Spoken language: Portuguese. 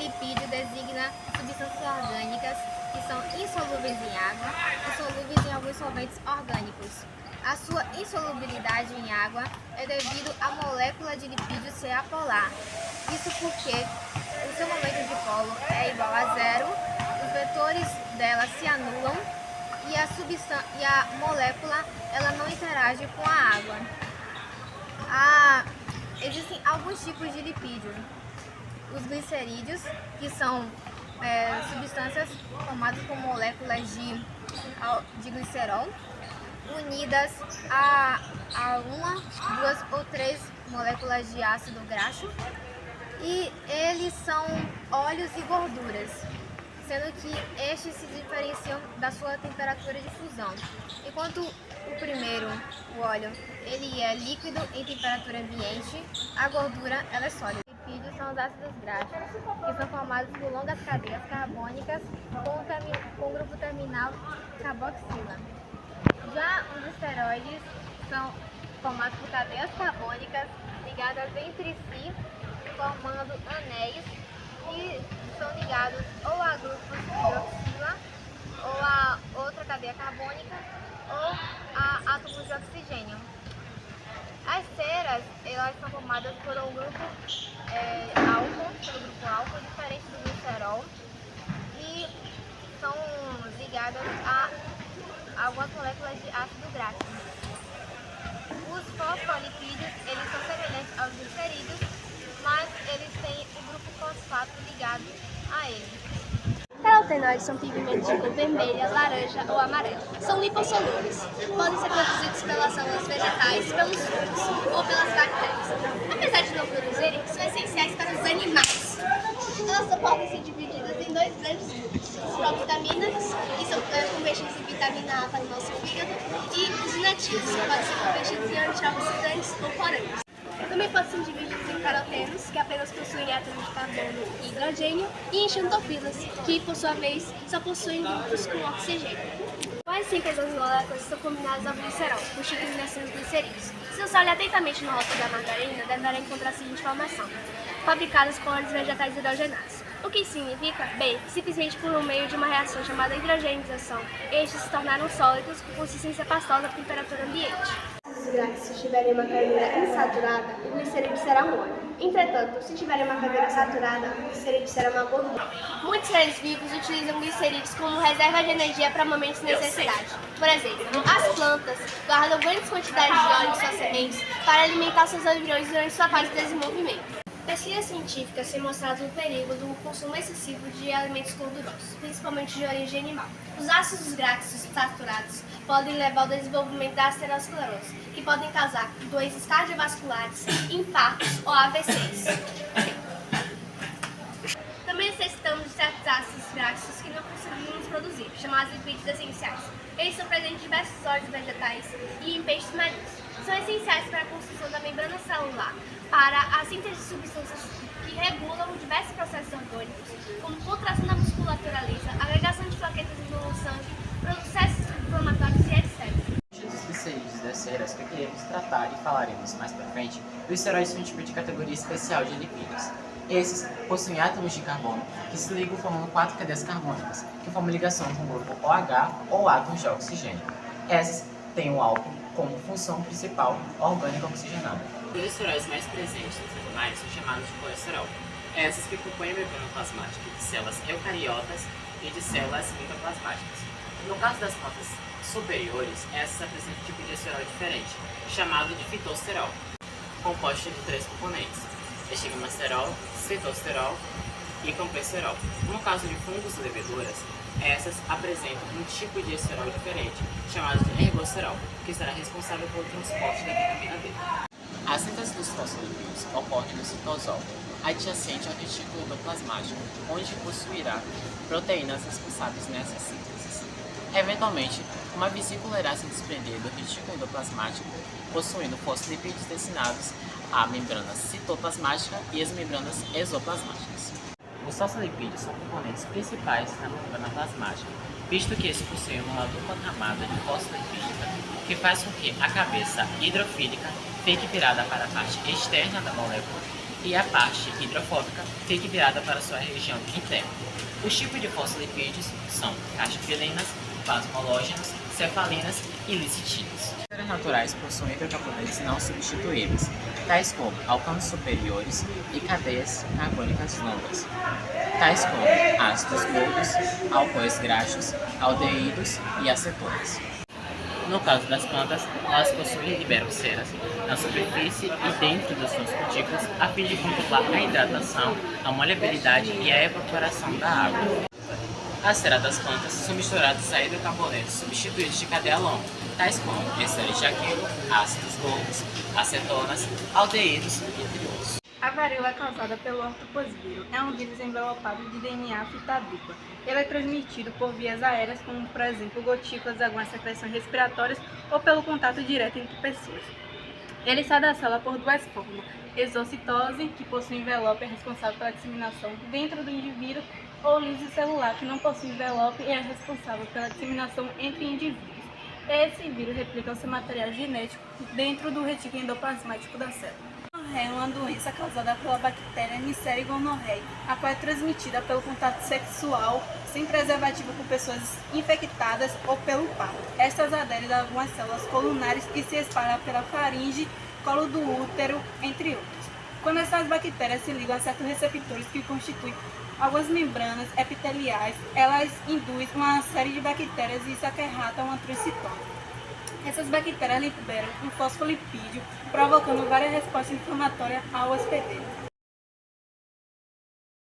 Lipídio designa substâncias orgânicas que são insolúveis em água e solúveis em alguns solventes orgânicos. A sua insolubilidade em água é devido à molécula de lipídio ser apolar. Isso porque o seu momento de polo é igual a zero, os vetores dela se anulam e a molécula ela não interage com a água. Existem alguns tipos de lipídio. Os glicerídeos, que são substâncias formadas por moléculas de glicerol, unidas a uma, duas ou três moléculas de ácido graxo, e eles são óleos e gorduras, sendo que estes se diferenciam da sua temperatura de fusão. Enquanto o primeiro, o óleo, ele é líquido em temperatura ambiente, a gordura ela é sólida. Os lipídios são os ácidos graxos, que são formados por longas cadeias carbônicas com o grupo terminal carboxila. Já os esteroides são formados por cadeias carbônicas ligadas entre si, formando anéis que são ligados ou a grupos hidroxila, ou a outra cadeia carbônica, ou a átomos de oxigênio. As ceras, elas são formadas por um grupo álcool, diferente do glicerol, e são ligadas a algumas moléculas de ácido graxo. Os fosfolipídios, eles são semelhantes aos glicerídeos, mas eles têm o grupo fosfato ligado a eles. Carotenoides são pigmentos de cor vermelha, laranja ou amarela. São lipossolúveis. Podem ser produzidos pelas células vegetais, pelos fungos ou pelas bactérias. Apesar de não produzirem, são essenciais para os animais. Elas podem ser divididas em dois grandes grupos: as provitaminas, que são convertidos em vitamina A para o nosso fígado, e os inativos, que podem ser convertidos em antioxidantes ou corantes. Também podem ser divididos em carotenos, que apenas possuem átomos de carbono e hidrogênio, e em xantofilas, que, por sua vez, só possuem grupos com oxigênio. Quase sempre as moléculas estão combinadas ao glicerol, constituindo assim os glicerídeos. Se você olhar atentamente no rótulo da margarina, deverá encontrar a seguinte informação: fabricadas com óleos vegetais hidrogenados. O que significa? Bem, simplesmente por meio de uma reação chamada hidrogenização, estes se tornaram sólidos com consistência pastosa a temperatura ambiente. Se tiverem uma carga insaturada, o glicerídeo será um óleo. Entretanto, se tiverem uma carga saturada, o glicerídeo será uma gordura. Muitos seres vivos utilizam glicerídeos como reserva de energia para momentos de necessidade. Por exemplo, as plantas guardam grandes quantidades de óleo em suas sementes para alimentar seus embriões durante sua fase de desenvolvimento. Pesquisas científicas têm mostrado o perigo do consumo excessivo de alimentos gordurosos, principalmente de origem animal. Os ácidos graxos saturados podem levar ao desenvolvimento da aterosclerose, que podem causar doenças cardiovasculares, infartos ou AVCs. Também necessitamos de certos ácidos graxos que não conseguimos produzir, chamados lipídios essenciais. Eles são presentes em diversos óleos vegetais e em peixes marinhos. São essenciais para a construção da membrana celular, para a síntese de substâncias que regulam diversos processos orgânicos, como contração da musculatura lisa, agregação de plaquetas no sangue, processos inflamatórios e etc. Dos glicerídeos das ceras que queremos tratar e falaremos mais pra frente, os esteroides são um tipo de categoria especial de lipídios. Esses possuem átomos de carbono que se ligam formando 4 cadeias carbônicas, que formam ligação com o grupo OH ou átomos de oxigênio. Essas têm o álcool como função principal orgânica oxigenada. Os esteroides mais presentes nos animais são chamados de colesterol. Essas que compõem a membrana plasmática de células eucariotas e de células mitoplasmáticas. No caso das plantas superiores, essas apresentam um tipo de esteroide diferente, chamado de fitosterol, composto de 3 componentes: estigmasterol, citosterol e campesterol. No caso de fungos e leveduras, essas apresentam um tipo de esteroide diferente, chamado de ergosterol, que será responsável pelo transporte da vitamina D. A síntese dos fosfolipídios ocorre no citosol, adjacente ao retículo endoplasmático, onde possuirá proteínas responsáveis nessas sínteses. Eventualmente, uma vesícula irá se desprender do retículo endoplasmático, possuindo fosfolipídios destinados à membrana citoplasmática e as membranas exoplasmáticas. Os fosfolipídios são componentes principais na membrana plasmática, visto que eles possuem uma dupla camada de fosfolipídica, que faz com que a cabeça hidrofílica fique virada para a parte externa da molécula e a parte hidrofóbica fique virada para sua região interna. Os tipos de fosfolipídios são cachepilinas, plasmológenos, cefalinas e licitinas. As bactérias naturais possuem hidrocarbonetos não substituíveis, tais como alcanos superiores e cadeias carbônicas longas, tais como ácidos gordos, álcoois graxos, aldeídos e acetonas. No caso das plantas, elas possuem e liberam ceras na superfície e dentro das suas cutículas a fim de controlar a hidratação, a maleabilidade e a evaporação da água. As ceras das plantas são misturadas a hidrocarbonetos substituídos de cadeia longa, tais como esteres de aquilo, ácidos gordos, acetonas, aldeídos, entre outros. A varíola é causada pelo ortopoxvírus. É um vírus envelopado de DNA fita dupla. Ele é transmitido por vias aéreas, como por exemplo gotículas, algumas secreções respiratórias ou pelo contato direto entre pessoas. Ele sai da célula por duas formas: exocitose, que possui envelope e é responsável pela disseminação dentro do indivíduo, ou lise celular, que não possui envelope e é responsável pela disseminação entre indivíduos. Esse vírus replica o seu material genético dentro do retículo endoplasmático da célula. É uma doença causada pela bactéria Neisseria gonorrhoeae, a qual é transmitida pelo contato sexual sem preservativo com pessoas infectadas ou pelo parto. Estas aderem a algumas células colunares e se espalham pela faringe, colo do útero, entre outros. Quando essas bactérias se ligam a certos receptores que constituem algumas membranas epiteliais, elas induzem uma série de bactérias e isso acarreta uma tricitose. Essas bactérias liberam um fosfolipídio, provocando várias respostas inflamatórias ao hospedeiro.